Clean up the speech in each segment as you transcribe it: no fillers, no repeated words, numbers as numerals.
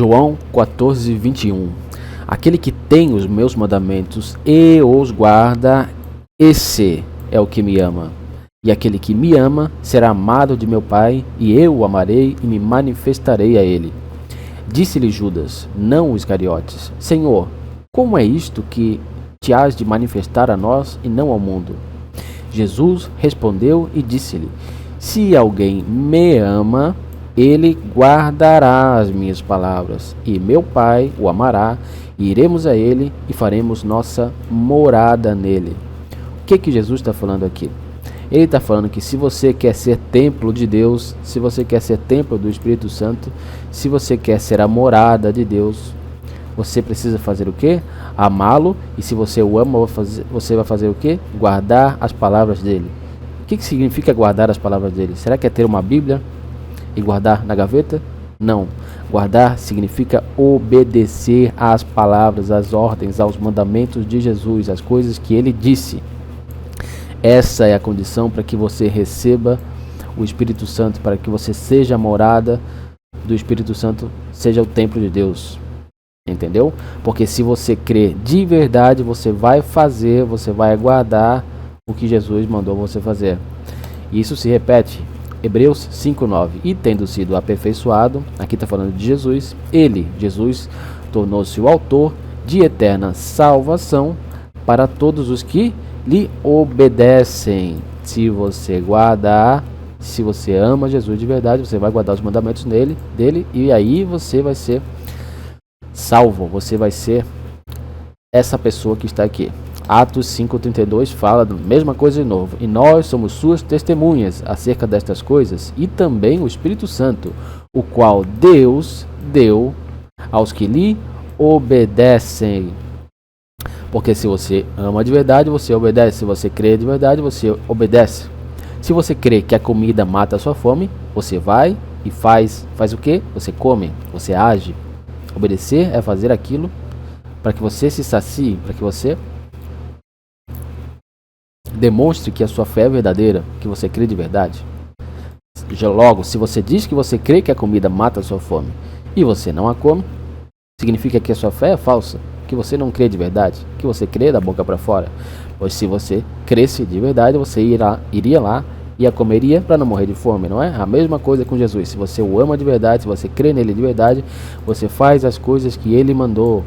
João 14, 21. Aquele que tem os meus mandamentos e os guarda, esse é o que me ama. E aquele que me ama será amado de meu Pai, e eu o amarei e me manifestarei a ele. Disse-lhe Judas, não o Iscariotes: Senhor, como é isto que te has de manifestar a nós e não ao mundo? Jesus respondeu e disse-lhe: Se alguém me ama, ele guardará as minhas palavras, e meu Pai o amará, e iremos a ele e faremos nossa morada nele. O que Jesus está falando aqui? Ele está falando que se você quer ser templo de Deus, se você quer ser templo do Espírito Santo, se você quer ser a morada de Deus, você precisa fazer o quê? Amá-lo, e se você o ama, você vai fazer o quê? Guardar as palavras dele. O que significa guardar as palavras dele? Será que é ter uma Bíblia e guardar na gaveta? Não. Guardar significa obedecer às palavras, às ordens, aos mandamentos de Jesus, às coisas que ele disse. Essa é a condição para que você receba o Espírito Santo, para que você seja a morada do Espírito Santo, seja o templo de Deus. Entendeu? Porque se você crer de verdade, você vai fazer, você vai guardar o que Jesus mandou você fazer. Isso se repete. Hebreus 5:9. E tendo sido aperfeiçoado, aqui está falando de Jesus, ele, Jesus, tornou-se o autor de eterna salvação para todos os que lhe obedecem. Se você guardar, se você ama Jesus de verdade, você vai guardar os mandamentos dele, e aí você vai ser salvo, você vai ser essa pessoa que está aqui. Atos 5:32 fala da mesma coisa de novo. E nós somos suas testemunhas acerca destas coisas, e também o Espírito Santo, o qual Deus deu aos que lhe obedecem. Porque se você ama de verdade, você obedece. Se você crê de verdade, você obedece. Se você crê que a comida mata a sua fome, você vai e faz o quê? Você come, você age. Obedecer é fazer aquilo para que você se sacie, para que você demonstre que a sua fé é verdadeira, que você crê de verdade. Logo, se você diz que você crê que a comida mata a sua fome e você não a come, significa que a sua fé é falsa, que você não crê de verdade, que você crê da boca para fora. Pois se você cresce de verdade, você iria lá e a comeria para não morrer de fome, não é? A mesma coisa com Jesus. Se você o ama de verdade, se você crê nele de verdade, você faz as coisas que ele mandou.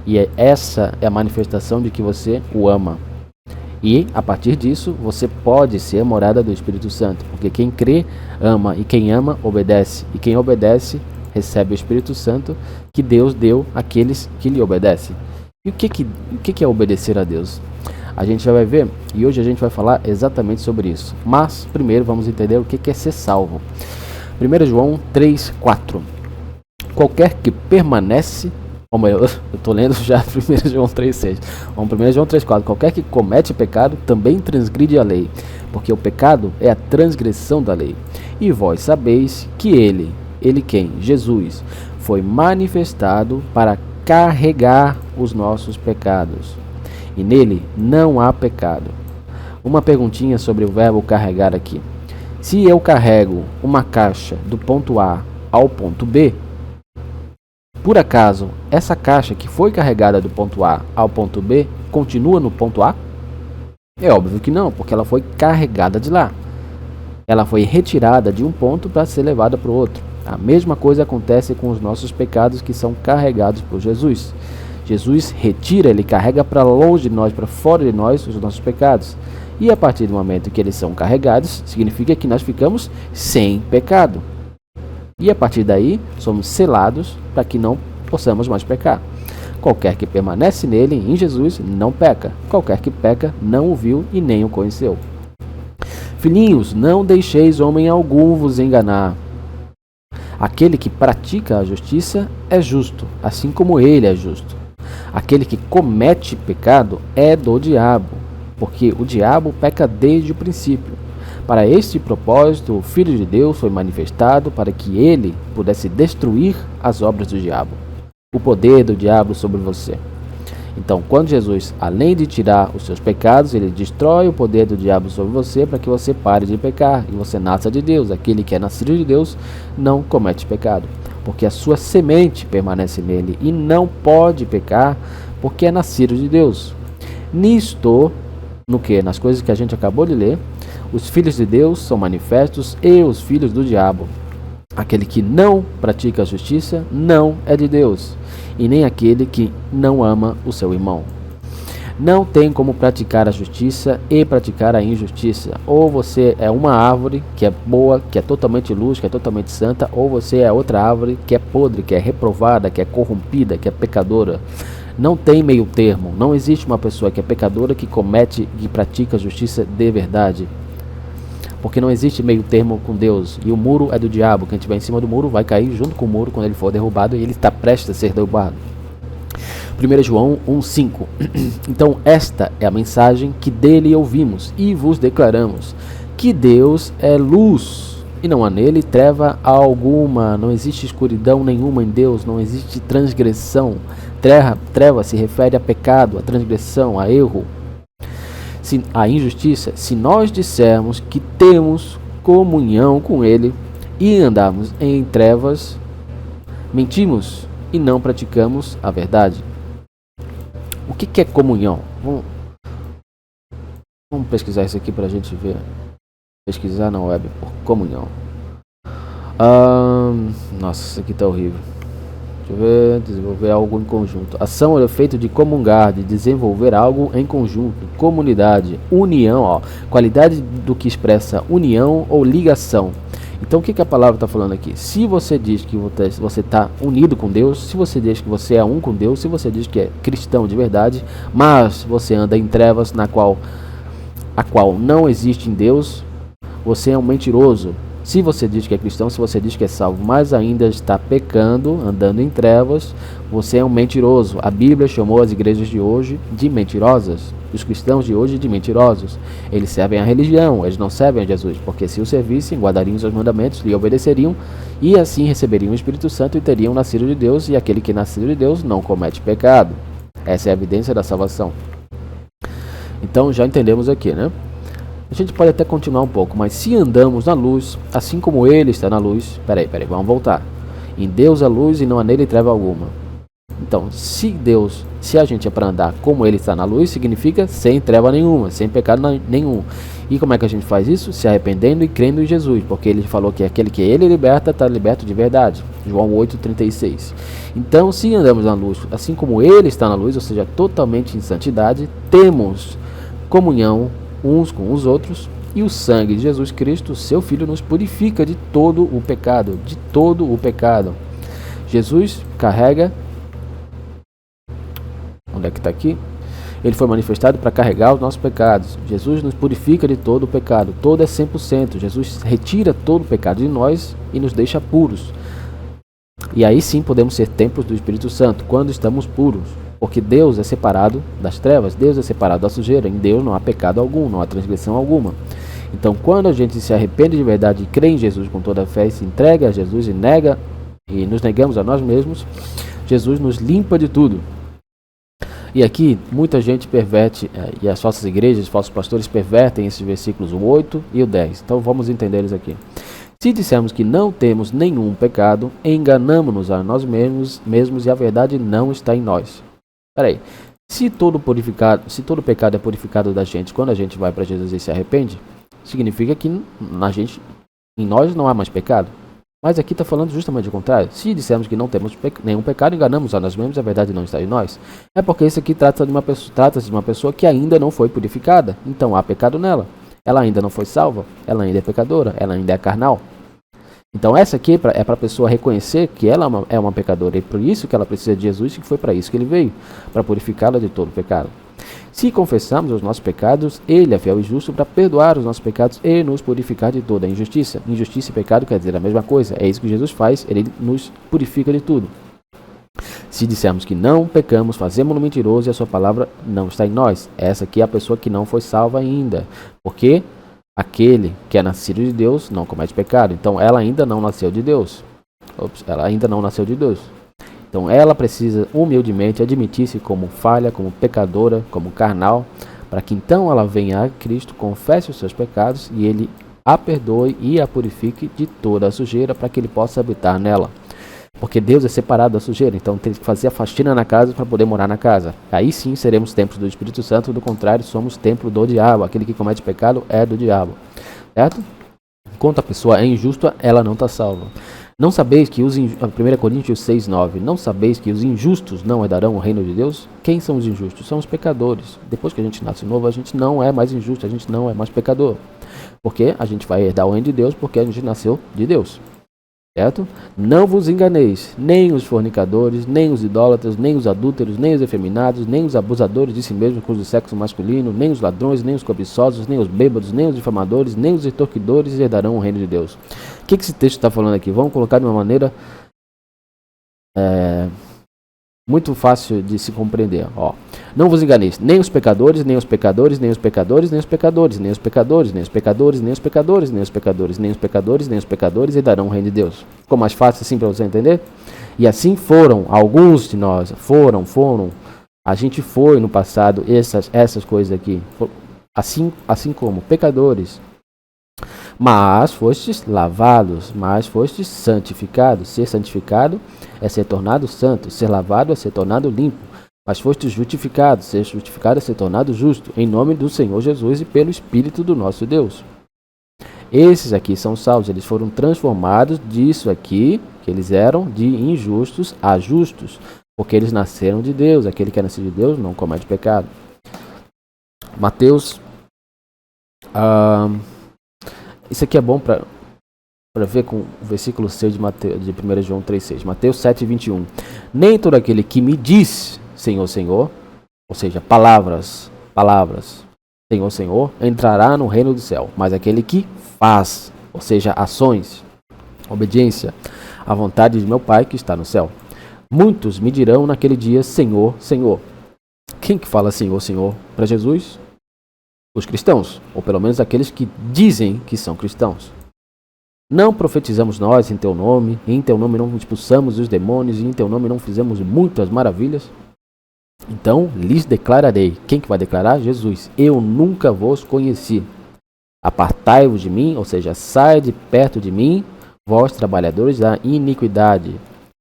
E essa é a manifestação de que você o ama. E a partir disso, você pode ser a morada do Espírito Santo. Porque quem crê, ama. E quem ama, obedece. E quem obedece, recebe o Espírito Santo que Deus deu àqueles que lhe obedecem. E o que é obedecer a Deus? A gente já vai ver, e hoje a gente vai falar exatamente sobre isso. Mas, primeiro, vamos entender o que é ser salvo. 1 João 3:4. Qualquer que permanece... eu estou lendo já 1 João 3:6. 1 João 3:4. Qualquer que comete pecado também transgride a lei, porque o pecado é a transgressão da lei. E vós sabeis que ele quem? Jesus, foi manifestado para carregar os nossos pecados. E nele não há pecado. Uma perguntinha sobre o verbo carregar aqui. Se eu carrego uma caixa do ponto A ao ponto B, por acaso essa caixa que foi carregada do ponto A ao ponto B continua no ponto A? É óbvio que não, porque ela foi carregada de lá. Ela foi retirada de um ponto para ser levada para o outro. A mesma coisa acontece com os nossos pecados que são carregados por Jesus. Jesus retira, ele carrega para longe de nós, para fora de nós, os nossos pecados. E a partir do momento que eles são carregados, significa que nós ficamos sem pecado. E a partir daí, somos selados para que não possamos mais pecar. Qualquer que permanece nele, em Jesus, não peca. Qualquer que peca, não o viu e nem o conheceu. Filhinhos, não deixeis homem algum vos enganar. Aquele que pratica a justiça é justo, assim como ele é justo. Aquele que comete pecado é do diabo, porque o diabo peca desde o princípio. Para este propósito, o Filho de Deus foi manifestado para que ele pudesse destruir as obras do diabo, o poder do diabo sobre você. Então, quando Jesus, além de tirar os seus pecados, ele destrói o poder do diabo sobre você para que você pare de pecar e você nasça de Deus. Aquele que é nascido de Deus não comete pecado. porque a sua semente permanece nele, e não pode pecar, porque é nascido de Deus. Nisto, no que? Nas coisas que a gente acabou de ler, os filhos de Deus são manifestos e os filhos do diabo. Aquele que não pratica a justiça não é de Deus, e nem aquele que não ama o seu irmão. Não tem como praticar a justiça e praticar a injustiça. Ou você é uma árvore que é boa, que é totalmente luz, que é totalmente santa, ou você é outra árvore que é podre, que é reprovada, que é corrompida, que é pecadora. Não tem meio termo. Não existe uma pessoa que é pecadora que comete e pratica a justiça de verdade. Porque não existe meio termo com Deus. E o muro é do diabo. Quem estiver em cima do muro vai cair junto com o muro quando ele for derrubado, e ele está prestes a ser derrubado. 1 João 1,5. Então esta é a mensagem que dele ouvimos e vos declaramos, que Deus é luz, e não há nele treva alguma. Não existe escuridão nenhuma em Deus, não existe transgressão. Treva se refere a pecado, a transgressão, a erro, a injustiça. Se nós dissermos que temos comunhão com ele e andarmos em trevas, mentimos e não praticamos a verdade. O que é comunhão? Vamos pesquisar isso aqui para a gente ver. Pesquisar na web por comunhão. Nossa, isso aqui tá horrível. Deixa eu ver. Desenvolver algo em conjunto. Ação é o efeito de comungar, de desenvolver algo em conjunto. Comunidade, união, ó. Qualidade do que expressa união ou ligação. Então o que a palavra está falando aqui? Se você diz que você está unido com Deus, se você diz que você é um com Deus, se você diz que é cristão de verdade, mas você anda em trevas a qual não existe em Deus, você é um mentiroso. Se você diz que é cristão, se você diz que é salvo, mas ainda está pecando, andando em trevas, você é um mentiroso. A Bíblia chamou as igrejas de hoje de mentirosas, os cristãos de hoje de mentirosos. Eles servem a religião, eles não servem a Jesus, porque se o servissem, guardariam os seus mandamentos, lhe obedeceriam, e assim receberiam o Espírito Santo e teriam nascido de Deus, e aquele que nasceu de Deus não comete pecado. Essa é a evidência da salvação. Então já entendemos aqui, né? A gente pode até continuar um pouco, mas se andamos na luz, assim como ele está na luz... Peraí, vamos voltar. Em Deus a luz e não há nele treva alguma. Então, se a gente é para andar como ele está na luz, significa sem treva nenhuma, sem pecado nenhum. E como é que a gente faz isso? Se arrependendo e crendo em Jesus, porque ele falou que aquele que ele liberta está liberto de verdade. João 8,36. Então, se andamos na luz, assim como ele está na luz, ou seja, totalmente em santidade, temos comunhão uns com os outros, e o sangue de Jesus Cristo, seu Filho, nos purifica de todo o pecado, de todo o pecado. Jesus carrega... Onde é que está aqui? Ele foi manifestado para carregar os nossos pecados. Jesus nos purifica de todo o pecado. Todo é 100%. Jesus retira todo o pecado de nós e nos deixa puros. E aí sim podemos ser templos do Espírito Santo, quando estamos puros. Porque Deus é separado das trevas, Deus é separado da sujeira. Em Deus não há pecado algum, não há transgressão alguma. Então quando a gente se arrepende de verdade e crê em Jesus com toda a fé e se entrega a Jesus e nos negamos a nós mesmos, Jesus nos limpa de tudo. E aqui muita gente perverte, e as falsas igrejas, os falsos pastores pervertem esses versículos, o 8 e o 10. Então vamos entender eles aqui. Se dissermos que não temos nenhum pecado, enganamo-nos a nós mesmos e a verdade não está em nós. Peraí, se todo pecado é purificado da gente quando a gente vai para Jesus e se arrepende, significa que em nós não há mais pecado. Mas aqui está falando justamente o contrário. Se dissermos que não temos nenhum pecado, enganamos a nós mesmos, a verdade não está em nós. É porque isso aqui trata-se de uma pessoa que ainda não foi purificada. Então há pecado nela. Ela ainda não foi salva, ela ainda é pecadora, ela ainda é carnal. Então essa aqui é para a pessoa reconhecer que ela é uma pecadora, e por isso que ela precisa de Jesus, e que foi para isso que ele veio, para purificá-la de todo pecado. Se confessarmos os nossos pecados, ele é fiel e justo para perdoar os nossos pecados e nos purificar de toda a injustiça. Injustiça e pecado quer dizer a mesma coisa, é isso que Jesus faz, ele nos purifica de tudo. Se dissermos que não pecamos, fazemos-no mentiroso e a sua palavra não está em nós. Essa aqui é a pessoa que não foi salva ainda, porque aquele que é nascido de Deus não comete pecado. Então ela ainda não nasceu de Deus. Então ela precisa humildemente admitir-se como falha, como pecadora, como carnal, para que então ela venha a Cristo, confesse os seus pecados e ele a perdoe e a purifique de toda a sujeira, para que ele possa habitar nela. Porque Deus é separado da sujeira, então tem que fazer a faxina na casa para poder morar na casa. Aí sim seremos templos do Espírito Santo, do contrário, somos templo do diabo. Aquele que comete pecado é do diabo. Certo? Enquanto a pessoa é injusta, ela não está salva. Não sabeis que 1 Coríntios 6:9, não sabeis que os injustos não herdarão o reino de Deus? Quem são os injustos? São os pecadores. Depois que a gente nasce novo, a gente não é mais injusto, a gente não é mais pecador. Porque a gente vai herdar o reino de Deus porque a gente nasceu de Deus. Certo? Não vos enganeis, nem os fornicadores, nem os idólatras, nem os adúlteros, nem os efeminados, nem os abusadores de si mesmos com o sexo masculino, nem os ladrões, nem os cobiçosos, nem os bêbados, nem os difamadores, nem os extorquidores herdarão o reino de Deus. O que esse texto está falando aqui? Vamos colocar de uma maneira muito fácil de se compreender. Ó. Não vos enganeis, nem os pecadores, nem os pecadores, nem os pecadores, nem os pecadores, nem os pecadores, nem os pecadores, nem os pecadores, nem os pecadores, nem os pecadores, nem os pecadores herdarão o reino de Deus. Ficou mais fácil assim para você entender? E assim foram, alguns de nós, foram, a gente foi no passado essas coisas aqui, assim como pecadores, mas fostes lavados, mas fostes santificados. Ser santificado é ser tornado santo, ser lavado é ser tornado limpo. Mas fostes justificados, ser justificado é ser tornado justo, em nome do Senhor Jesus e pelo Espírito do nosso Deus. Esses aqui são salvos, eles foram transformados disso aqui, que eles eram de injustos a justos, porque eles nasceram de Deus. Aquele que é nascido de Deus não comete pecado. Mateus... isso aqui é bom para ver com o versículo 6 de 1 João 3,6. Mateus 7,21. Nem todo aquele que me diz Senhor, Senhor, ou seja, palavras, Senhor, Senhor, entrará no reino do céu. Mas aquele que faz, ou seja, ações, obediência à vontade de meu Pai que está no céu. Muitos me dirão naquele dia, Senhor, Senhor. Quem que fala Senhor, Senhor para Jesus? Os cristãos, ou pelo menos aqueles que dizem que são cristãos. Não profetizamos nós em teu nome, e em teu nome não expulsamos os demônios, e em teu nome não fizemos muitas maravilhas? Então lhes declararei. Quem que vai declarar? Jesus. Eu nunca vos conheci. Apartai-vos de mim, ou seja, sai de perto de mim, vós trabalhadores da iniquidade.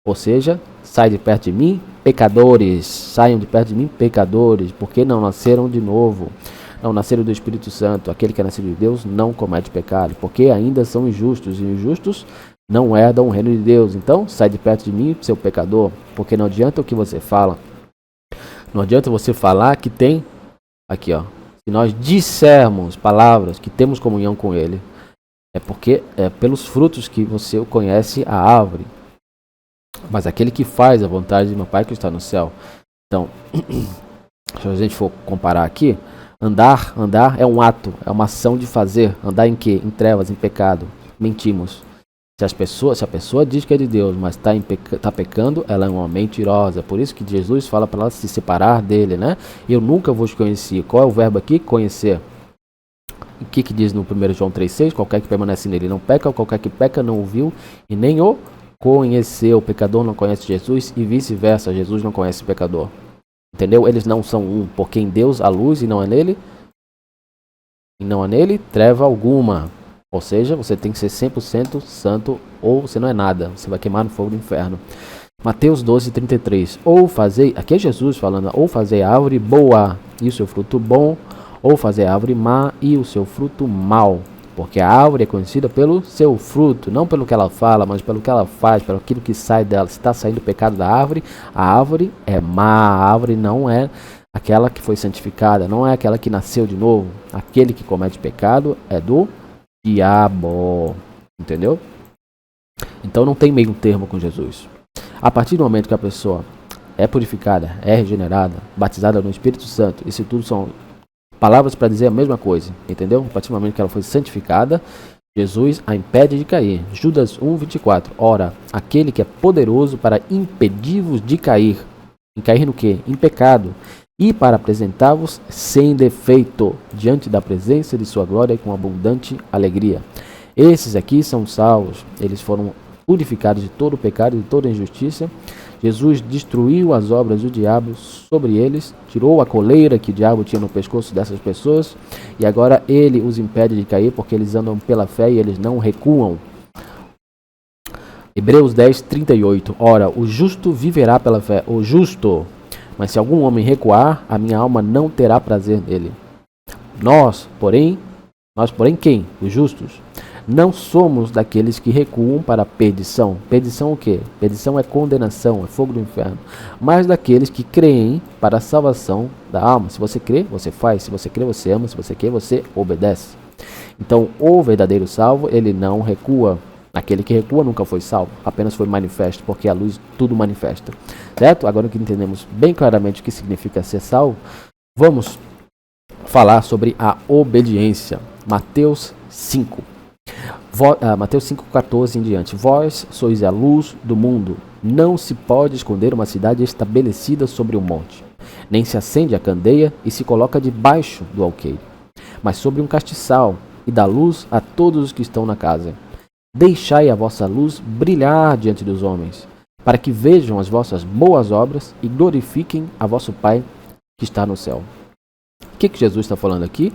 Ou seja, sai de perto de mim, pecadores. Saiam de perto de mim, pecadores, porque não nasceram de novo. Não nasceram do Espírito Santo. Aquele que é nascido de Deus não comete pecado, porque ainda são injustos, e injustos não herdam o reino de Deus. Então, sai de perto de mim, seu pecador, porque não adianta o que você fala. Não adianta você falar que tem, aqui ó, se nós dissermos palavras que temos comunhão com Ele, é porque é pelos frutos que você conhece a árvore. Mas aquele que faz a vontade de meu Pai que está no céu. Então, se a gente for comparar aqui, andar é um ato, é uma ação de fazer. Andar em quê? Em trevas, em pecado. Mentimos. Se a pessoa diz que é de Deus, mas está pecando, ela é uma mentirosa. Por isso que Jesus fala para ela se separar dele, né? Eu nunca vos conheci. Qual é o verbo aqui? Conhecer. O que diz no 1 João 3,6? Qualquer que permanece nele não peca, qualquer que peca não o viu e nem o conheceu. O pecador não conhece Jesus e vice-versa. Jesus não conhece o pecador. Entendeu? Eles não são um, porque em Deus há luz e não há nele treva alguma. Ou seja, você tem que ser 100% santo ou você não é nada. Você vai queimar no fogo do inferno. Mateus 12:33. Ou fazei, aqui é Jesus falando, ou fazei a árvore boa e o seu fruto bom, ou fazei a árvore má e o seu fruto mau. Porque a árvore é conhecida pelo seu fruto, não pelo que ela fala, mas pelo que ela faz, pelo aquilo que sai dela. Se está saindo o pecado da árvore, a árvore é má, a árvore não é aquela que foi santificada, não é aquela que nasceu de novo. Aquele que comete pecado é do diabo, entendeu? Então não tem meio termo com Jesus. A partir do momento que a pessoa é purificada, é regenerada, batizada no Espírito Santo, isso tudo são palavras para dizer a mesma coisa, entendeu? A partir do momento que ela foi santificada, Jesus a impede de cair. Judas 1:24. Ora, aquele que é poderoso para impedir-vos de cair. Em cair no quê? Em pecado. E para apresentar-vos sem defeito diante da presença de sua glória com abundante alegria. Esses aqui são salvos. Eles foram purificados de todo o pecado e de toda a injustiça. Jesus destruiu as obras do diabo sobre eles, tirou a coleira que o diabo tinha no pescoço dessas pessoas, e agora ele os impede de cair, porque eles andam pela fé e eles não recuam. Hebreus 10, 38. Ora, o justo viverá pela fé. O justo. Mas se algum homem recuar, a minha alma não terá prazer nele. Nós, porém quem? Os justos. Não somos daqueles que recuam para a perdição. Perdição o quê? Perdição é condenação, é fogo do inferno. Mas daqueles que creem para a salvação da alma. Se você crê, você faz. Se você crê, você ama. Se você quer, você obedece. Então, o verdadeiro salvo, ele não recua. Aquele que recua nunca foi salvo, apenas foi manifesto, porque a luz tudo manifesta. Certo? Agora que entendemos bem claramente o que significa ser salvo, vamos falar sobre a obediência. Mateus 5. Mateus 5,14 em diante. Vós sois a luz do mundo. Não se pode esconder uma cidade estabelecida sobre um monte. Nem se acende a candeia e se coloca debaixo do alqueire, mas sobre um castiçal, e dá luz a todos os que estão na casa. Deixai a vossa luz brilhar diante dos homens, para que vejam as vossas boas obras e glorifiquem a vosso Pai que está no céu. O que Jesus está falando aqui?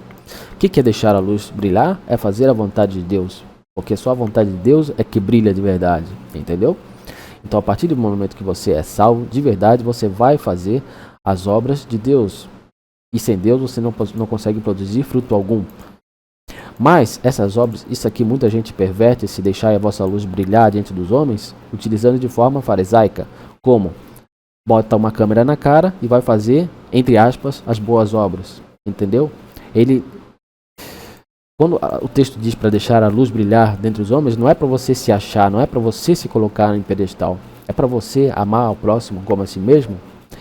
O que é deixar a luz brilhar? É fazer a vontade de Deus, porque só a vontade de Deus é que brilha de verdade, entendeu? Então, a partir do momento que você é salvo de verdade, você vai fazer as obras de Deus, e sem Deus você não consegue produzir fruto algum. Mas essas obras, isso aqui muita gente perverte, se deixar a vossa luz brilhar diante dos homens, utilizando de forma farisaica, como bota uma câmera na cara e vai fazer, entre aspas, as boas obras, entendeu? Quando o texto diz para deixar a luz brilhar dentre os homens, não é para você se achar, não é para você se colocar em pedestal, é para você amar o próximo como a si mesmo,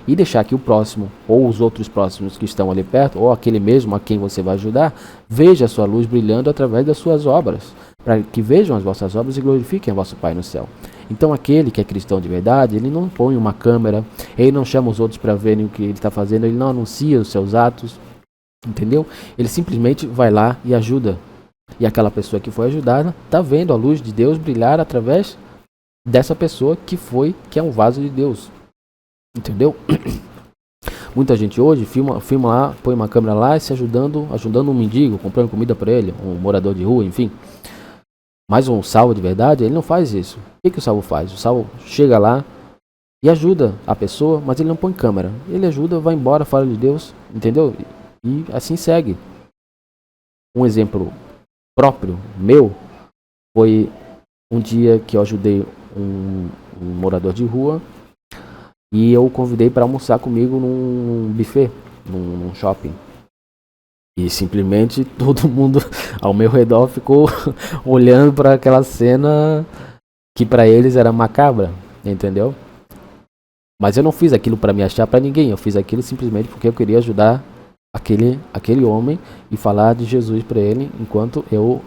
e deixar que o próximo, ou os outros próximos que estão ali perto, ou aquele mesmo a quem você vai ajudar, veja a sua luz brilhando através das suas obras, para que vejam as vossas obras e glorifiquem a vosso Pai no céu. Então aquele que é cristão de verdade, ele não põe uma câmera, ele não chama os outros para verem o que ele está fazendo, ele não anuncia os seus atos, entendeu? Ele simplesmente vai lá e ajuda. E aquela pessoa que foi ajudada está vendo a luz de Deus brilhar através dessa pessoa que é um vaso de Deus. Entendeu? Muita gente hoje filma lá, põe uma câmera lá e se ajudando um mendigo, comprando comida para ele, um morador de rua, enfim. Mas um salvo de verdade, ele não faz isso. O que o salvo faz? O salvo chega lá e ajuda a pessoa, mas ele não põe câmera. Ele ajuda, vai embora, fala de Deus, entendeu? E assim segue. Um exemplo próprio, meu, foi um dia que eu ajudei um morador de rua. E eu o convidei para almoçar comigo num buffet, num shopping. E simplesmente todo mundo ao meu redor ficou olhando para aquela cena que para eles era macabra, entendeu? Mas eu não fiz aquilo para me achar para ninguém, eu fiz aquilo simplesmente porque eu queria ajudar aquele homem e falar de Jesus para ele enquanto eu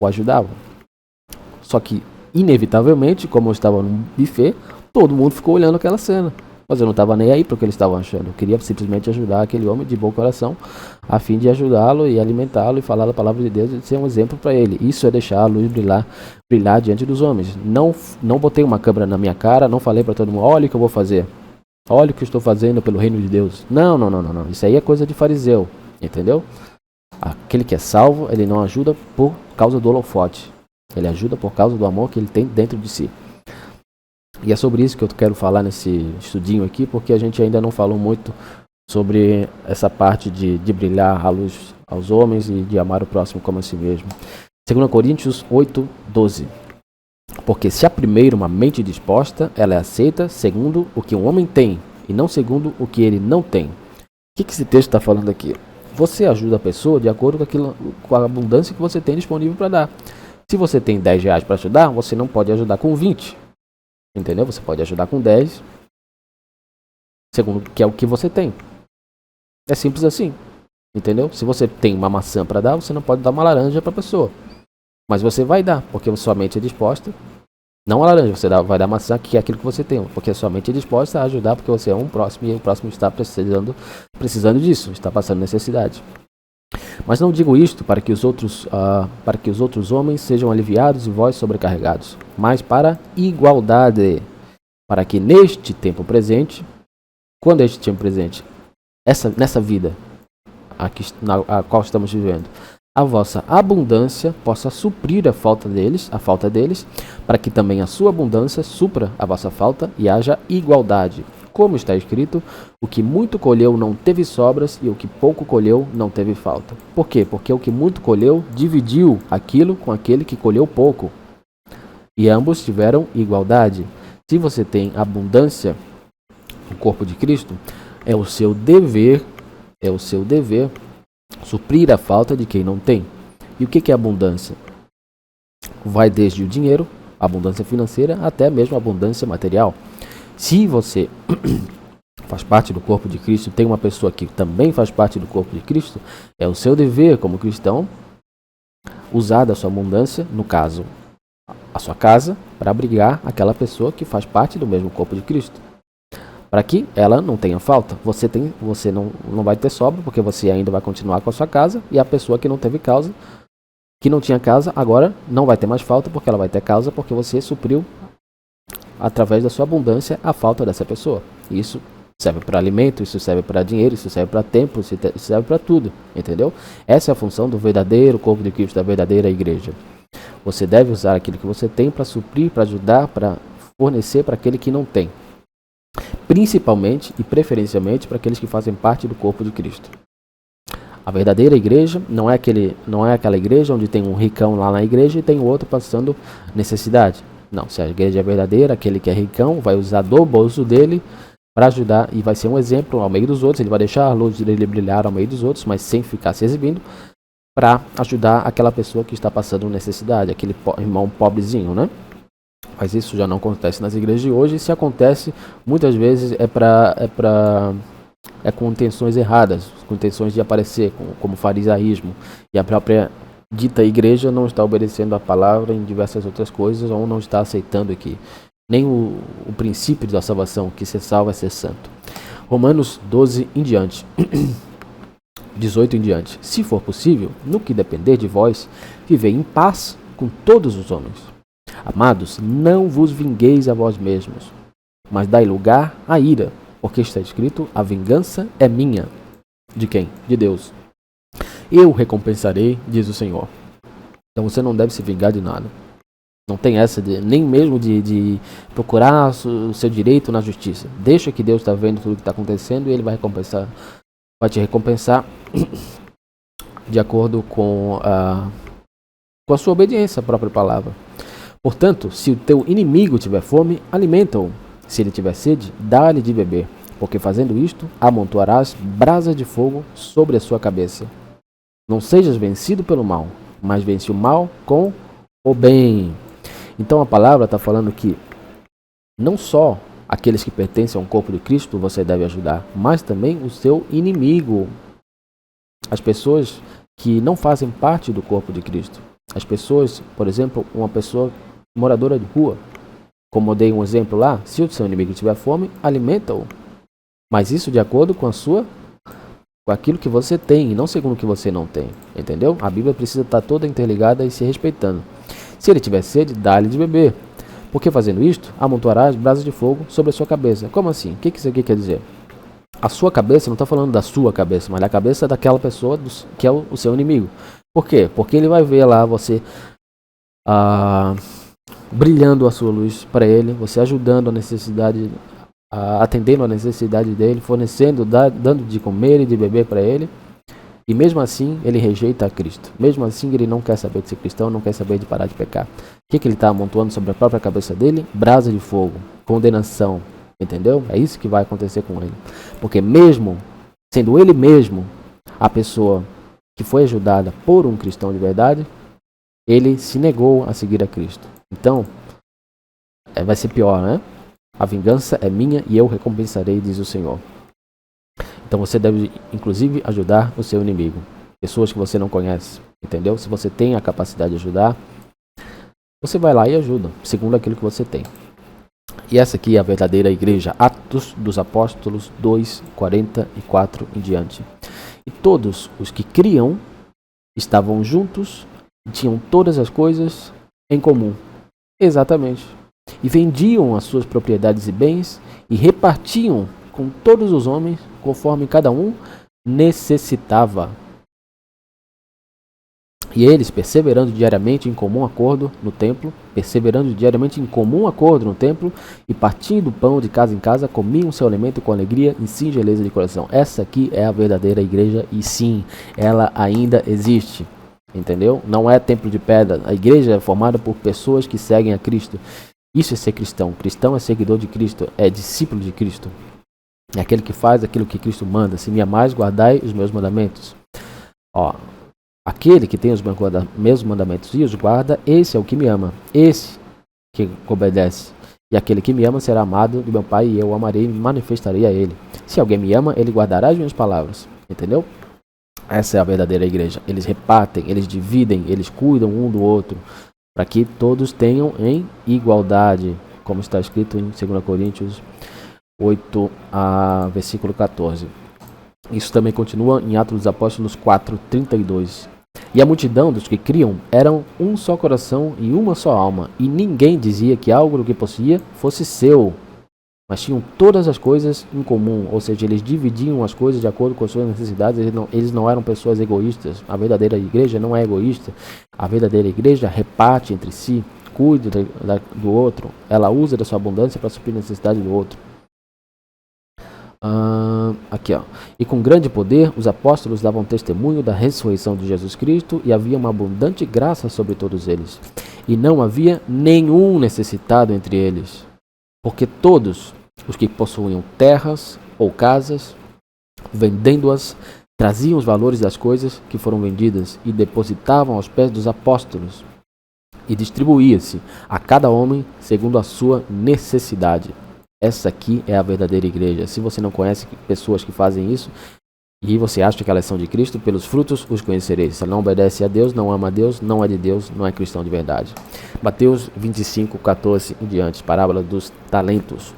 o ajudava. Só que, inevitavelmente, como eu estava num buffet, todo mundo ficou olhando aquela cena. Mas eu não estava nem aí para o que eles estavam achando. Eu queria simplesmente ajudar aquele homem de bom coração, a fim de ajudá-lo e alimentá-lo e falar da palavra de Deus e ser um exemplo para ele. Isso é deixar a luz brilhar diante dos homens. Não botei uma câmera na minha cara, não falei para todo mundo, olha o que eu vou fazer. Olha o que eu estou fazendo pelo reino de Deus. Não. Isso aí é coisa de fariseu, entendeu? Aquele que é salvo, ele não ajuda por causa do holofote. Ele ajuda por causa do amor que ele tem dentro de si. E é sobre isso que eu quero falar nesse estudinho aqui, porque a gente ainda não falou muito sobre essa parte de brilhar a luz aos homens e de amar o próximo como a si mesmo. 2 Coríntios 8, 12. Porque se há primeiro uma mente disposta, ela é aceita segundo o que um homem tem, e não segundo o que ele não tem. O que esse texto está falando aqui? Você ajuda a pessoa de acordo com a abundância que você tem disponível para dar. Se você tem R$10 para ajudar, você não pode ajudar com 20. Entendeu? Você pode ajudar com 10, segundo que é o que você tem. É simples assim. Entendeu? Se você tem uma maçã para dar, você não pode dar uma laranja para a pessoa. Mas você vai dar, porque sua mente é disposta. Não a laranja, você vai dar maçã, que é aquilo que você tem. Porque sua mente é disposta a ajudar, porque você é um próximo e o próximo está precisando disso, está passando necessidade. Mas não digo isto para que os outros homens sejam aliviados e vós sobrecarregados, mas para igualdade, para que neste tempo presente, quando este tempo presente, nessa vida a qual estamos vivendo, a vossa abundância possa suprir a falta deles, para que também a sua abundância supra a vossa falta e haja igualdade. Como está escrito, o que muito colheu não teve sobras e o que pouco colheu não teve falta. Por quê? Porque o que muito colheu dividiu aquilo com aquele que colheu pouco. E ambos tiveram igualdade. Se você tem abundância no corpo de Cristo, é o seu dever suprir a falta de quem não tem. E o que é abundância? Vai desde o dinheiro, abundância financeira, até mesmo abundância material. Se você faz parte do corpo de Cristo, tem uma pessoa que também faz parte do corpo de Cristo, é o seu dever como cristão usar da sua abundância, no caso, a sua casa, para abrigar aquela pessoa que faz parte do mesmo corpo de Cristo. Para que ela não tenha falta. Você não vai ter sobra, porque você ainda vai continuar com a sua casa, e a pessoa que não teve causa, que não tinha casa, agora não vai ter mais falta, porque ela vai ter causa, porque você supriu, através da sua abundância, a falta dessa pessoa. Isso serve para alimento, isso serve para dinheiro, isso serve para tempo, isso serve para tudo, entendeu? Essa é a função do verdadeiro corpo de Cristo, da verdadeira igreja. Você deve usar aquilo que você tem para suprir, para ajudar, para fornecer para aquele que não tem. Principalmente e preferencialmente para aqueles que fazem parte do corpo de Cristo. A verdadeira igreja não é aquela igreja onde tem um ricão lá na igreja e tem o outro passando necessidade. Não, se a igreja é verdadeira, aquele que é ricão vai usar do bolso dele para ajudar e vai ser um exemplo ao meio dos outros. Ele vai deixar a luz dele brilhar ao meio dos outros, mas sem ficar se exibindo, para ajudar aquela pessoa que está passando necessidade, aquele irmão pobrezinho, né? Mas isso já não acontece nas igrejas de hoje. E se acontece, muitas vezes é com intenções erradas, com intenções de aparecer, como farisaísmo. E a própria dita igreja não está obedecendo a palavra em diversas outras coisas, ou não está aceitando aqui nem o princípio da salvação, que ser salvo é ser santo. Romanos 12 em diante, 18 em diante. Se for possível, no que depender de vós, vivei em paz com todos os homens. Amados, não vos vingueis a vós mesmos, mas dai lugar à ira, porque está escrito, a vingança é minha. De quem? De Deus. Eu recompensarei, diz o Senhor. Então você não deve se vingar de nada. Não tem essa, nem mesmo de procurar o seu direito na justiça. Deixa que Deus está vendo tudo que está acontecendo e Ele vai te recompensar de acordo com a sua obediência à própria palavra. Portanto, se o teu inimigo tiver fome, alimenta-o. Se ele tiver sede, dá-lhe de beber, porque fazendo isto, amontoarás brasas de fogo sobre a sua cabeça. Não sejas vencido pelo mal, mas vence o mal com o bem. Então a palavra está falando que não só aqueles que pertencem ao corpo de Cristo você deve ajudar, mas também o seu inimigo. As pessoas que não fazem parte do corpo de Cristo. As pessoas, por exemplo, uma pessoa moradora de rua, como eu dei um exemplo lá, se o seu inimigo tiver fome, alimenta-o. Mas isso de acordo com aquilo que você tem, e não segundo o que você não tem. Entendeu? A Bíblia precisa estar toda interligada e se respeitando. Se ele tiver sede, dá-lhe de beber. Porque fazendo isto, amontoarás brasas de fogo sobre a sua cabeça. Como assim? O que isso aqui quer dizer? A sua cabeça, não está falando da sua cabeça, mas da cabeça daquela pessoa que é o seu inimigo. Por quê? Porque ele vai ver lá você brilhando a sua luz para ele, você ajudando a necessidade, atendendo a necessidade dele, fornecendo, dando de comer e de beber para ele. E mesmo assim ele rejeita a Cristo. Mesmo assim ele não quer saber de ser cristão, não quer saber de parar de pecar. O que ele está amontoando sobre a própria cabeça dele? Brasa de fogo, condenação. Entendeu? É isso que vai acontecer com ele. Porque mesmo sendo ele mesmo a pessoa que foi ajudada por um cristão de verdade, ele se negou a seguir a Cristo. Então, vai ser pior, né? A vingança é minha e eu recompensarei, diz o Senhor. Então você deve, inclusive, ajudar o seu inimigo. Pessoas que você não conhece, entendeu? Se você tem a capacidade de ajudar, você vai lá e ajuda, segundo aquilo que você tem. E essa aqui é a verdadeira igreja, Atos dos Apóstolos 2, 44 em diante. E todos os que criam estavam juntos e tinham todas as coisas em comum. Exatamente. E vendiam as suas propriedades e bens e repartiam com todos os homens conforme cada um necessitava. E eles, perseverando diariamente em comum acordo no templo, e partindo o pão de casa em casa, comiam seu alimento com alegria e singeleza de coração. Essa aqui é a verdadeira igreja e sim, ela ainda existe. Entendeu? Não é templo de pedra. A igreja é formada por pessoas que seguem a Cristo. Isso é ser cristão. Cristão é seguidor de Cristo, é discípulo de Cristo. É aquele que faz aquilo que Cristo manda. Se me amais, guardai os meus mandamentos. Ó, aquele que tem os meus mandamentos e os guarda, esse é o que me ama. Esse que obedece. E aquele que me ama será amado de meu Pai, e eu o amarei e me manifestarei a ele. Se alguém me ama, ele guardará as minhas palavras. Entendeu? Essa é a verdadeira igreja. Eles repartem, eles dividem, eles cuidam um do outro, para que todos tenham em igualdade, como está escrito em 2 Coríntios 8, versículo 14. Isso também continua em Atos dos Apóstolos 4, 32. E a multidão dos que criam eram um só coração e uma só alma, e ninguém dizia que algo do que possuía fosse seu, mas tinham todas as coisas em comum, ou seja, eles dividiam as coisas de acordo com as suas necessidades, eles não eram pessoas egoístas. A verdadeira igreja não é egoísta, a verdadeira igreja reparte entre si, cuida do outro, ela usa da sua abundância para suprir a necessidade do outro. Aqui, ó. E com grande poder os apóstolos davam testemunho da ressurreição de Jesus Cristo, e havia uma abundante graça sobre todos eles, e não havia nenhum necessitado entre eles, porque todos os que possuíam terras ou casas, vendendo-as, traziam os valores das coisas que foram vendidas e depositavam aos pés dos apóstolos, e distribuía-se a cada homem segundo a sua necessidade. Essa aqui é a verdadeira igreja. Se você não conhece pessoas que fazem isso e você acha que elas são de Cristo, pelos frutos os conhecereis. Se ela não obedece a Deus, não ama a Deus, não é de Deus, não é cristão de verdade. Mateus 25, 14 em diante, parábola dos talentos.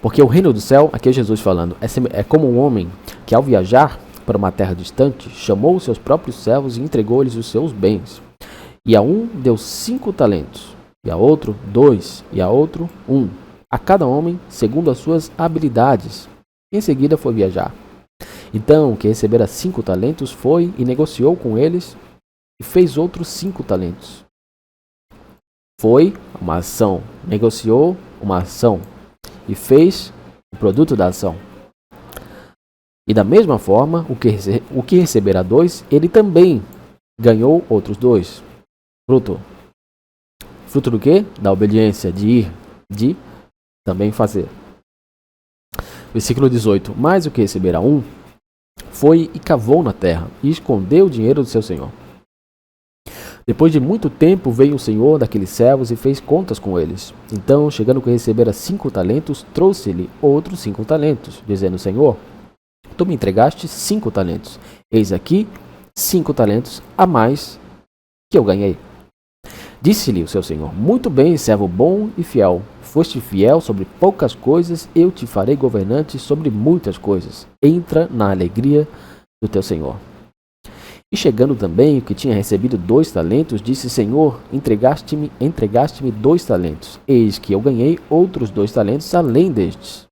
Porque o reino do céu, aqui é Jesus falando, é como um homem que ao viajar para uma terra distante, chamou os seus próprios servos e entregou-lhes os seus bens. E a um deu 5 talentos, e a outro 2, e a outro 1, a cada homem segundo as suas habilidades. Em seguida foi viajar. Então, o que recebera 5 talentos foi e negociou com eles e fez outros 5 talentos. Foi uma ação, negociou uma ação e fez o produto da ação. E da mesma forma, o que receberá 2, ele também ganhou outros 2. Fruto do quê? Da obediência, de ir, de também fazer. Versículo 18. Mas o que receberá 1 foi e cavou na terra e escondeu o dinheiro do seu senhor. Depois de muito tempo veio o senhor daqueles servos e fez contas com eles. Então, chegando que recebera 5 talentos, trouxe-lhe outros 5 talentos, dizendo: Senhor, tu me entregaste 5 talentos. Eis aqui 5 talentos a mais que eu ganhei. Disse-lhe o seu senhor: Muito bem, servo bom e fiel. Foste fiel sobre poucas coisas, eu te farei governante sobre muitas coisas. Entra na alegria do teu senhor. E chegando também o que tinha recebido 2 talentos, disse: Senhor, entregaste-me 2 talentos. Eis que eu ganhei outros 2 talentos além destes.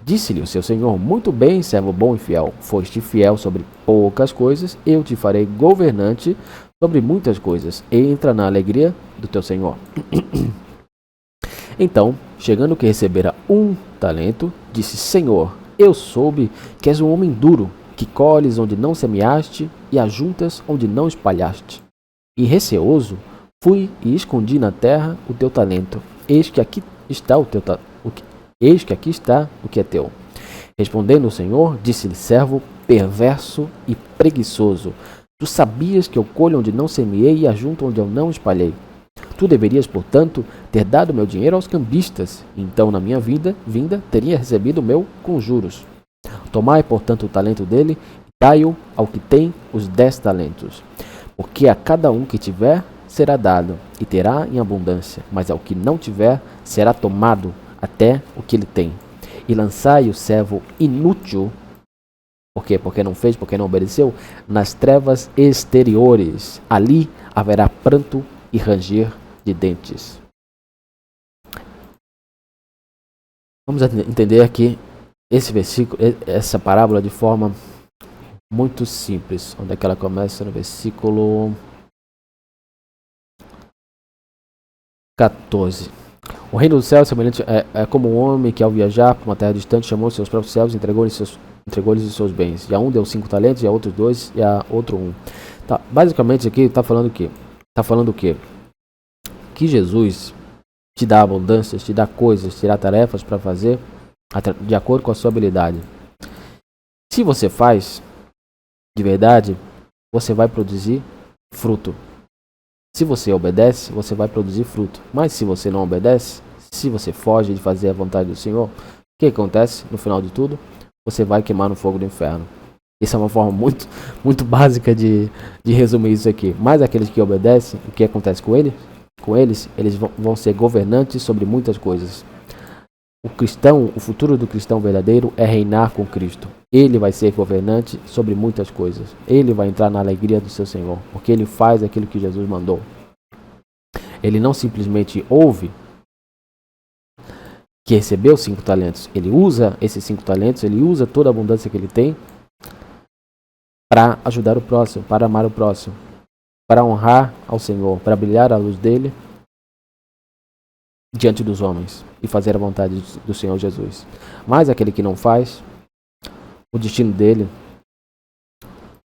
Disse-lhe o seu senhor: Muito bem, servo bom e fiel. Foste fiel sobre poucas coisas, eu te farei governante sobre muitas coisas. Entra na alegria do teu senhor. Então, chegando que recebera 1 talento, disse: Senhor, eu soube que és um homem duro, que colhes onde não semeaste e ajuntas onde não espalhaste. E receoso, fui e escondi na terra o teu talento. Eis que aqui está o que é teu. Respondendo o Senhor, disse-lhe: Servo perverso e preguiçoso, tu sabias que eu colho onde não semeei e ajunto onde eu não espalhei. Tu deverias, portanto, ter dado meu dinheiro aos cambistas, então na minha vinda teria recebido o meu com juros. Tomai, portanto, o talento dele e dai-o ao que tem os 10 talentos. Porque a cada um que tiver será dado, e terá em abundância, mas ao que não tiver será tomado até o que ele tem. E lançai o servo inútil, por quê? Porque não fez, porque não obedeceu, nas trevas exteriores. Ali haverá pranto e ranger de dentes. Vamos entender aqui esse versículo, essa parábola de forma muito simples. Onde é que ela começa? No versículo 14. O reino do céu é semelhante, é como um homem que, ao viajar para uma terra distante, chamou seus próprios servos e entregou-lhes os seus bens. E a um deu 5 talentos, e a outros 2, e a outro 1. Tá, basicamente aqui está falando o quê? Está falando o quê? Que Jesus te dá abundâncias, te dá coisas, te dá tarefas para fazer de acordo com a sua habilidade. Se você faz de verdade, você vai produzir fruto. Se você obedece, você vai produzir fruto. Mas se você não obedece, se você foge de fazer a vontade do Senhor, o que acontece no final de tudo? Você vai queimar no fogo do inferno. Essa é uma forma muito básica de resumir isso aqui. Mas aqueles que obedecem, o que acontece com eles? Com eles vão ser governantes sobre muitas coisas. O futuro do cristão verdadeiro é reinar com Cristo. Ele vai ser governante sobre muitas coisas. Ele vai entrar na alegria do seu Senhor, porque ele faz aquilo que Jesus mandou. Ele não simplesmente ouve que recebeu 5 talentos. Ele usa esses 5 talentos, ele usa toda a abundância que ele tem para ajudar o próximo, para amar o próximo, para honrar ao Senhor, para brilhar a luz dele diante dos homens e fazer a vontade do Senhor Jesus. Mas aquele que não faz, o destino dele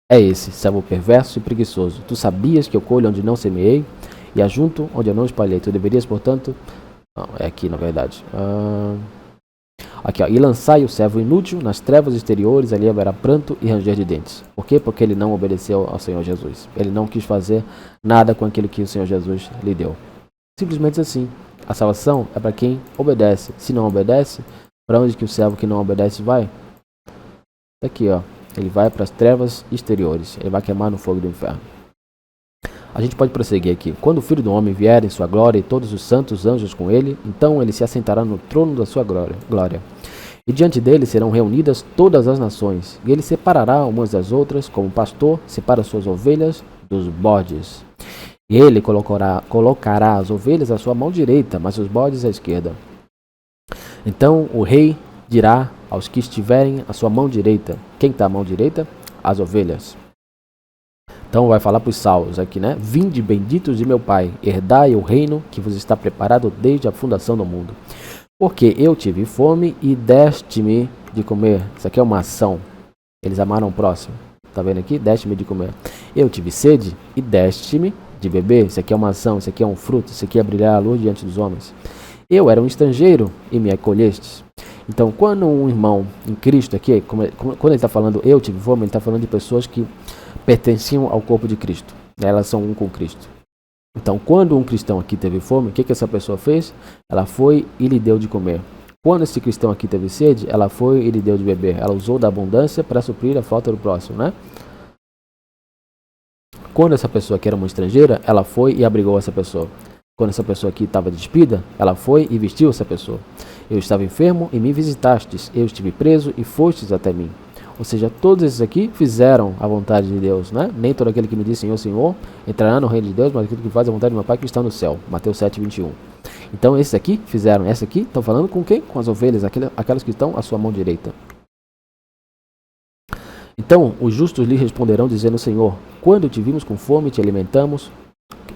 é esse, servo perverso e preguiçoso. Tu sabias que eu colho onde não semeei e ajunto onde eu não espalhei. Tu deverias, portanto... Não, é aqui na verdade. Aqui, ó. E lançai o servo inútil nas trevas exteriores, ali haverá pranto e ranger de dentes. Por quê? Porque ele não obedeceu ao Senhor Jesus. Ele não quis fazer nada com aquilo que o Senhor Jesus lhe deu. Simplesmente assim. A salvação é para quem obedece. Se não obedece, para onde que o servo que não obedece vai? Aqui, ó. Ele vai para as trevas exteriores. Ele vai queimar no fogo do inferno. A gente pode prosseguir aqui. Quando o Filho do Homem vier em sua glória e todos os santos anjos com ele, então ele se assentará no trono da sua glória. E diante dele serão reunidas todas as nações. E ele separará umas das outras, como o pastor separa suas ovelhas dos bodes. E ele colocará as ovelhas à sua mão direita, mas os bodes à esquerda. Então o rei dirá aos que estiverem à sua mão direita. Quem está à mão direita? As ovelhas. Então vai falar para os salvos aqui, né? Vinde benditos de meu Pai, herdai o reino que vos está preparado desde a fundação do mundo. Porque eu tive fome e deste-me de comer. Isso aqui é uma ação. Eles amaram o próximo. Tá vendo aqui? Deste-me de comer. Eu tive sede e deste-me de beber. Isso aqui é uma ação, isso aqui é um fruto, isso aqui é brilhar a luz diante dos homens. Eu era um estrangeiro e me acolhestes. Então, quando um irmão em Cristo aqui, quando ele está falando eu tive fome, ele está falando de pessoas que pertenciam ao corpo de Cristo. Elas são um com Cristo. Então, quando um cristão aqui teve fome, o que essa pessoa fez? Ela foi e lhe deu de comer. Quando esse cristão aqui teve sede, ela foi e lhe deu de beber. Ela usou da abundância para suprir a falta do próximo, né? Quando essa pessoa que era uma estrangeira, ela foi e abrigou essa pessoa. Quando essa pessoa aqui estava despida, ela foi e vestiu essa pessoa. Eu estava enfermo e me visitastes. Eu estive preso e fostes até mim. Ou seja, todos esses aqui fizeram a vontade de Deus, né? Nem todo aquele que me diz Senhor, Senhor, entrará no reino de Deus, mas aquele que faz a vontade do meu Pai que está no céu. Mateus 7, 21. Então esses aqui fizeram. Essa aqui estão falando com quem? Com as ovelhas, aquelas que estão à sua mão direita. Então os justos lhe responderão dizendo, Senhor, quando te vimos com fome, te alimentamos.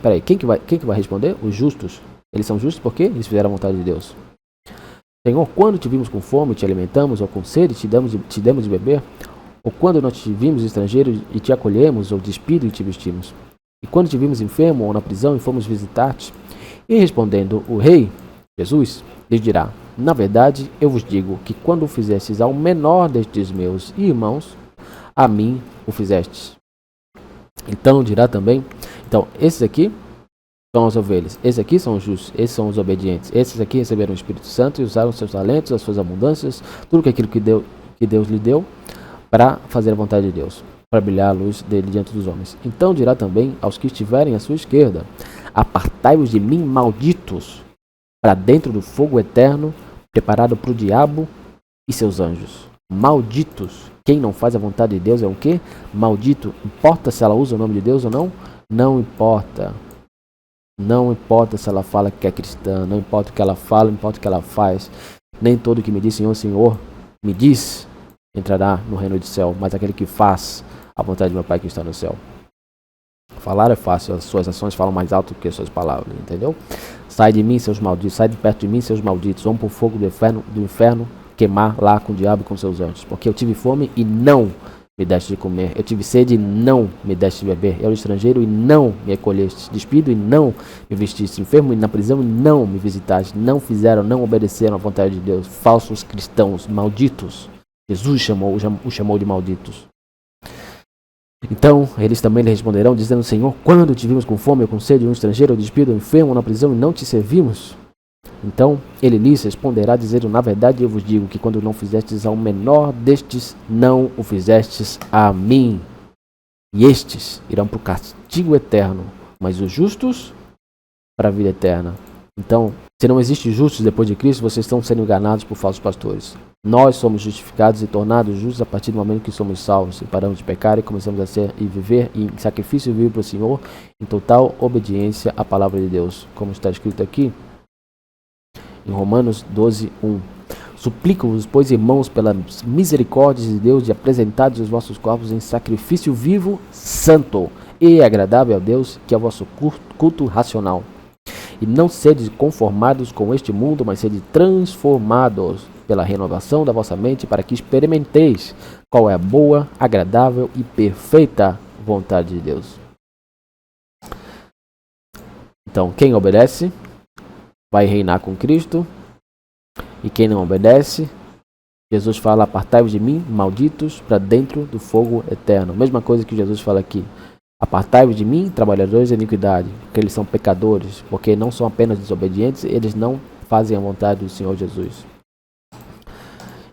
Peraí, quem que vai responder? Os justos. Eles são justos porque eles fizeram a vontade de Deus. Senhor, quando te vimos com fome, te alimentamos, ou com sede, te demos de beber? Ou quando nós te vimos estrangeiro e te acolhemos, ou despido e te vestimos? E quando te vimos enfermo ou na prisão e fomos visitar-te? E respondendo o rei, Jesus, lhes dirá, na verdade, eu vos digo que quando o fizestes ao menor destes meus irmãos, a mim o fizestes. Então dirá também, então esses aqui são as ovelhas, esses aqui são os justos, esses são os obedientes, esses aqui receberam o Espírito Santo e usaram seus talentos, as suas abundâncias, tudo aquilo que Deus lhe deu para fazer a vontade de Deus, para brilhar a luz dele diante dos homens. Então dirá também aos que estiverem à sua esquerda, apartai-vos de mim, malditos, para dentro do fogo eterno, preparado para o diabo e seus anjos. Malditos. Quem não faz a vontade de Deus é o quê? Maldito. Importa se ela usa o nome de Deus ou não? Não importa. Não importa se ela fala que é cristã, não importa o que ela fala, não importa o que ela faz. Nem todo que me diz Senhor, Senhor, me diz, entrará no reino do céu, mas aquele que faz a vontade do meu Pai que está no céu. Falar é fácil, as suas ações falam mais alto do que as suas palavras, entendeu? Sai de mim, seus malditos, sai de perto de mim, seus malditos, vão para o fogo do inferno queimar lá com o diabo e com seus anjos. Porque eu tive fome e não me deste de comer, eu tive sede e não me deste de beber, eu era estrangeiro e não me acolheste, despido e não me vestiste, enfermo e na prisão e não me visitaste, não fizeram, não obedeceram à vontade de Deus, falsos cristãos, malditos. Jesus o chamou de malditos. Então eles também lhe responderão, dizendo: Senhor, quando te vimos com fome ou com sede, um estrangeiro, ou despido, ou enfermo, ou na prisão, e não te servimos? Então ele lhes responderá, dizendo: Na verdade eu vos digo que quando não fizestes ao menor destes, não o fizestes a mim. E estes irão para o castigo eterno, mas os justos para a vida eterna. Então, se não existe justos depois de Cristo, vocês estão sendo enganados por falsos pastores. Nós somos justificados e tornados justos a partir do momento que somos salvos e paramos de pecar e começamos a ser e viver em sacrifício vivo para o Senhor, em total obediência à palavra de Deus. Como está escrito aqui em Romanos 12:1. Suplico-vos, pois, irmãos, pelas misericórdias de Deus, de apresentados os vossos corpos em sacrifício vivo, santo e agradável a Deus, que é o vosso culto racional. E não sede conformados com este mundo, mas sede transformados pela renovação da vossa mente, para que experimenteis qual é a boa, agradável e perfeita vontade de Deus. Então, quem obedece vai reinar com Cristo, e quem não obedece, Jesus fala: apartai-vos de mim, malditos, para dentro do fogo eterno. Mesma coisa que Jesus fala aqui: apartai-vos de mim, trabalhadores de iniquidade, porque eles são pecadores, porque não são apenas desobedientes, eles não fazem a vontade do Senhor Jesus.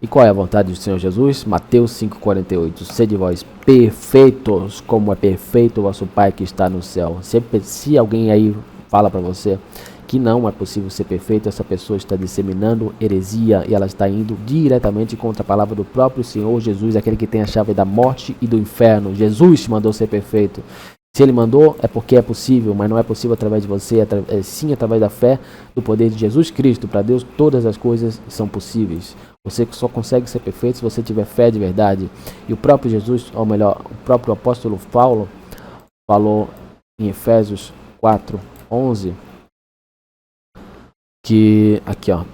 E qual é a vontade do Senhor Jesus? Mateus 5,48. Sede vós perfeitos, como é perfeito o vosso Pai que está no céu. Se alguém aí fala para você que não é possível ser perfeito, essa pessoa está disseminando heresia e ela está indo diretamente contra a palavra do próprio Senhor Jesus, aquele que tem a chave da morte e do inferno. Jesus te mandou ser perfeito. Se ele mandou, é porque é possível, mas não é possível através de você, sim através da fé, do poder de Jesus Cristo. Para Deus todas as coisas são possíveis. Você só consegue ser perfeito se você tiver fé de verdade. E o próprio Jesus, ou melhor, o próprio apóstolo Paulo, falou em Efésios 4:11, que, aqui ó,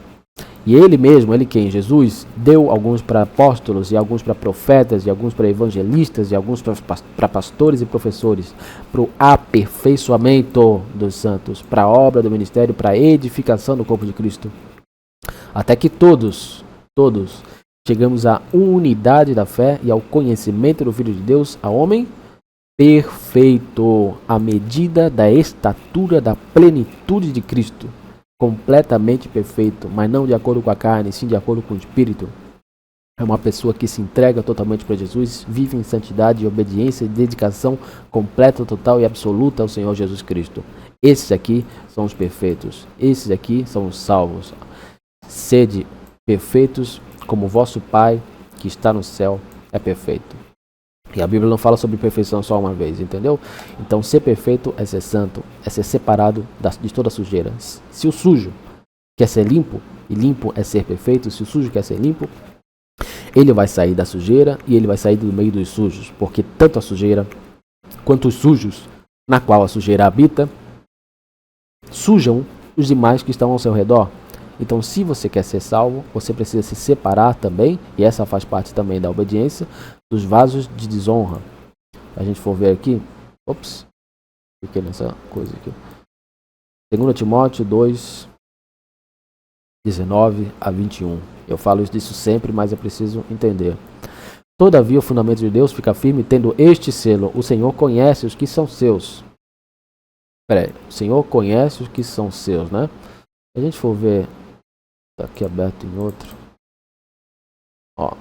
e ele mesmo, ele quem? Jesus, deu alguns para apóstolos, e alguns para profetas, e alguns para evangelistas, e alguns para pastores e professores, para o aperfeiçoamento dos santos, para a obra do ministério, para a edificação do corpo de Cristo, até que todos chegamos à unidade da fé e ao conhecimento do Filho de Deus, a homem perfeito, à medida da estatura da plenitude de Cristo. Completamente perfeito, mas não de acordo com a carne, sim de acordo com o Espírito. É uma pessoa que se entrega totalmente para Jesus, vive em santidade, obediência e dedicação completa, total e absoluta ao Senhor Jesus Cristo. Esses aqui são os perfeitos, esses aqui são os salvos. Sede perfeitos como vosso Pai que está no céu é perfeito. E a Bíblia não fala sobre perfeição só uma vez, entendeu? Então ser perfeito é ser santo, é ser separado de toda sujeira. Se o sujo quer ser limpo, e limpo é ser perfeito, se o sujo quer ser limpo, ele vai sair da sujeira e ele vai sair do meio dos sujos, porque tanto a sujeira quanto os sujos, na qual a sujeira habita, sujam os demais que estão ao seu redor. Então, se você quer ser salvo, você precisa se separar também, e essa faz parte também da obediência, dos vasos de desonra. A gente for ver aqui, fiquei nessa coisa aqui. 2 Timóteo 2, 19-21. Eu falo disso sempre, mas é preciso entender. Todavia, o fundamento de Deus fica firme, tendo este selo: o Senhor conhece os que são seus. O Senhor conhece os que são seus, né? Se a gente for ver, está aqui aberto em outro. Ó,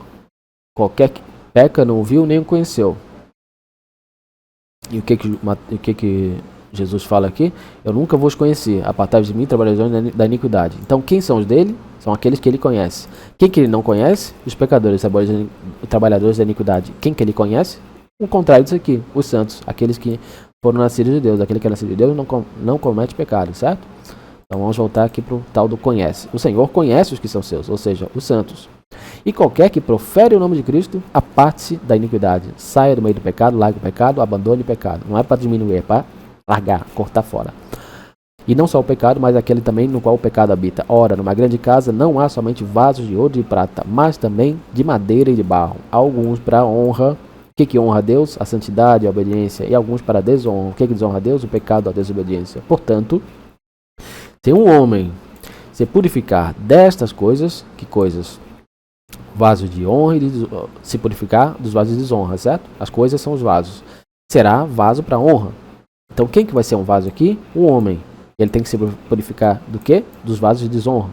qualquer que peca não viu nem o conheceu. E o que Jesus fala aqui? Eu nunca vos conheci. Apartai-vos de mim, trabalhadores da iniquidade. Então, quem são os dele? São aqueles que ele conhece. Quem que ele não conhece? Os pecadores, trabalhadores da iniquidade. Quem que ele conhece? O contrário disso aqui, os santos, aqueles que foram nascidos de Deus. Aquele que é nascido de Deus não comete pecado, certo? Então vamos voltar aqui para o tal do conhece. O Senhor conhece os que são seus, ou seja, os santos. E qualquer que profere o nome de Cristo, aparte-se da iniquidade. Saia do meio do pecado, largue o pecado, abandone o pecado. Não é para diminuir, é para largar, cortar fora. E não só o pecado, mas aquele também no qual o pecado habita. Ora, numa grande casa não há somente vasos de ouro e de prata, mas também de madeira e de barro. Alguns para honra. O que honra a Deus? A santidade, a obediência. E alguns para desonra. O que desonra a Deus? O pecado, a desobediência. Portanto, se um homem se purificar destas coisas, que coisas? Vasos de honra e se purificar dos vasos de desonra, certo? As coisas são os vasos. Será vaso para honra. Então quem que vai ser um vaso aqui? Um homem. Ele tem que se purificar do quê? Dos vasos de desonra.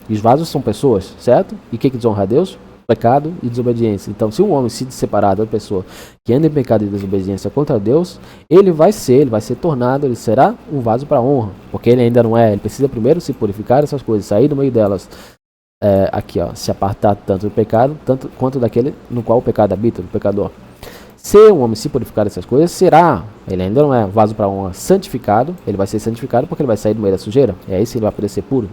E os vasos são pessoas, certo? E o que desonra a Deus? Pecado e desobediência. Então, se um homem se separar da pessoa que anda em pecado e desobediência contra Deus, ele vai ser tornado, ele será um vaso para honra. Porque ele ainda não é. Ele precisa primeiro se purificar dessas coisas, sair do meio delas. Aqui, ó, se apartar tanto do pecado, tanto quanto daquele no qual o pecado habita, do pecador. Se um homem se purificar dessas coisas, será, ele ainda não é vaso para honra, santificado. Ele vai ser santificado porque ele vai sair do meio da sujeira. E aí sim ele vai poder ser puro.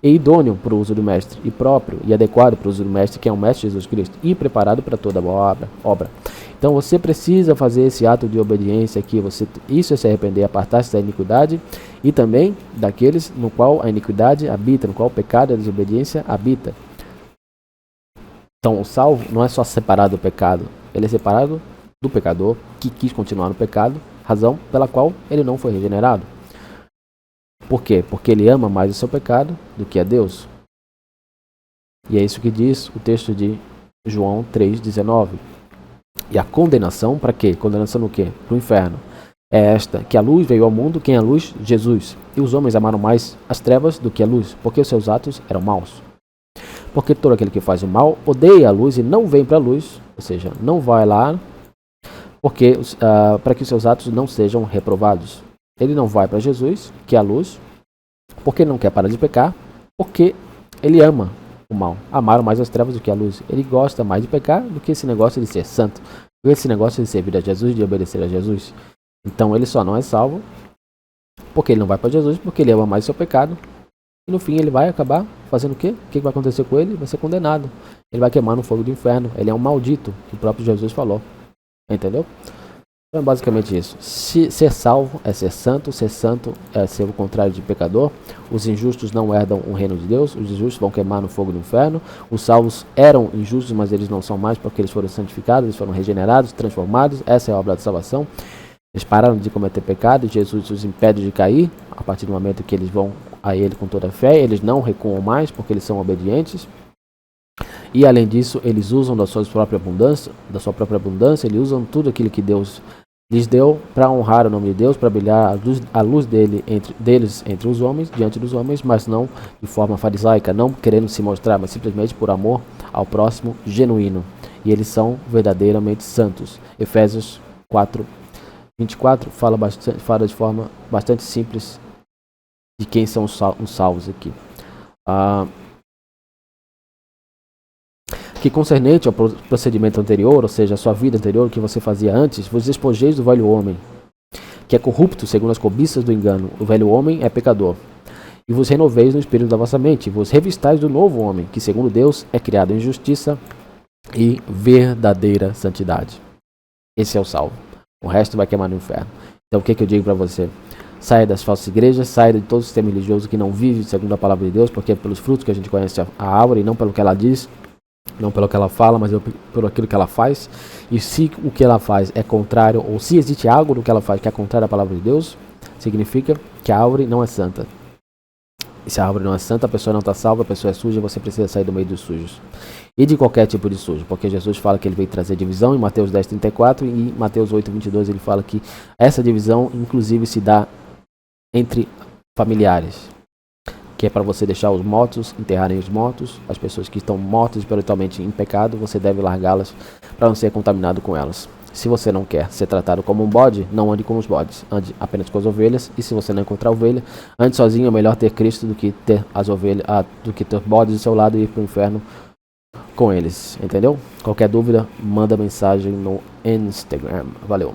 E idôneo para o uso do mestre, e próprio e adequado para o uso do mestre, que é o mestre Jesus Cristo, e preparado para toda boa obra. Então você precisa fazer esse ato de obediência aqui. Isso é se arrepender, apartar-se da iniquidade e também daqueles no qual a iniquidade habita, no qual o pecado e a desobediência habita. Então o salvo não é só separado do pecado, ele é separado do pecador que quis continuar no pecado, razão pela qual ele não foi regenerado. Por quê? Porque ele ama mais o seu pecado do que a Deus. E é isso que diz o texto de João 3,19. E a condenação, para quê? Condenação no quê? Para o inferno. É esta, que a luz veio ao mundo. Quem é a luz? Jesus. E os homens amaram mais as trevas do que a luz, porque os seus atos eram maus. Porque todo aquele que faz o mal odeia a luz e não vem para a luz, ou seja, não vai lá, porque para que os seus atos não sejam reprovados. Ele não vai para Jesus, que é a luz, porque ele não quer parar de pecar, porque ele ama o mal. Amaram mais as trevas do que a luz. Ele gosta mais de pecar do que esse negócio de ser santo, do que esse negócio de servir a Jesus, de obedecer a Jesus. Então ele só não é salvo porque ele não vai para Jesus, porque ele ama mais o seu pecado. E no fim ele vai acabar fazendo o quê? O que vai acontecer com ele? Vai ser condenado. Ele vai queimar no fogo do inferno. Ele é um maldito, que o próprio Jesus falou. Entendeu? Então é basicamente isso. Ser salvo é ser santo é ser o contrário de pecador. Os injustos não herdam o reino de Deus, os injustos vão queimar no fogo do inferno. Os salvos eram injustos, mas eles não são mais porque eles foram santificados, eles foram regenerados, transformados. Essa é a obra da salvação. Eles pararam de cometer pecado e Jesus os impede de cair. A partir do momento que eles vão a Ele com toda a fé, eles não recuam mais porque eles são obedientes. E além disso, eles usam da sua própria abundância, eles usam tudo aquilo que Deus lhes deu para honrar o nome de Deus, para brilhar a luz deles entre os homens, diante dos homens, mas não de forma farisaica, não querendo se mostrar, mas simplesmente por amor ao próximo genuíno. E eles são verdadeiramente santos. Efésios 4:24 fala de forma bastante simples de quem são os salvos aqui. Que concernente ao procedimento anterior, ou seja, a sua vida anterior, o que você fazia antes, vos despojeis do velho homem, que é corrupto segundo as cobiças do engano. O velho homem é pecador. E vos renoveis no espírito da vossa mente, vos revistais do novo homem, que segundo Deus é criado em justiça e verdadeira santidade. Esse é o salvo. O resto vai queimar no inferno. Então o que eu digo para você? Saia das falsas igrejas, saia de todo o sistema religioso que não vive segundo a palavra de Deus, porque é pelos frutos que a gente conhece a árvore, e não pelo que ela diz, não pelo que ela fala, mas pelo aquilo que ela faz. E se o que ela faz é contrário, ou se existe algo do que ela faz que é contrário à palavra de Deus, significa que a árvore não é santa. E se a árvore não é santa, a pessoa não está salva, a pessoa é suja, você precisa sair do meio dos sujos. E de qualquer tipo de sujo, porque Jesus fala que ele veio trazer divisão em Mateus 10:34 e em Mateus 8:22 ele fala que essa divisão inclusive se dá entre familiares, que é para você deixar os mortos, enterrarem os mortos. As pessoas que estão mortas espiritualmente em pecado, você deve largá-las para não ser contaminado com elas. Se você não quer ser tratado como um bode, não ande com os bodes, ande apenas com as ovelhas. E se você não encontrar ovelha, ande sozinho. É melhor ter Cristo do que ter as ovelhas, do que ter bodes do seu lado e ir para o inferno com eles, entendeu? Qualquer dúvida, manda mensagem no Instagram. Valeu!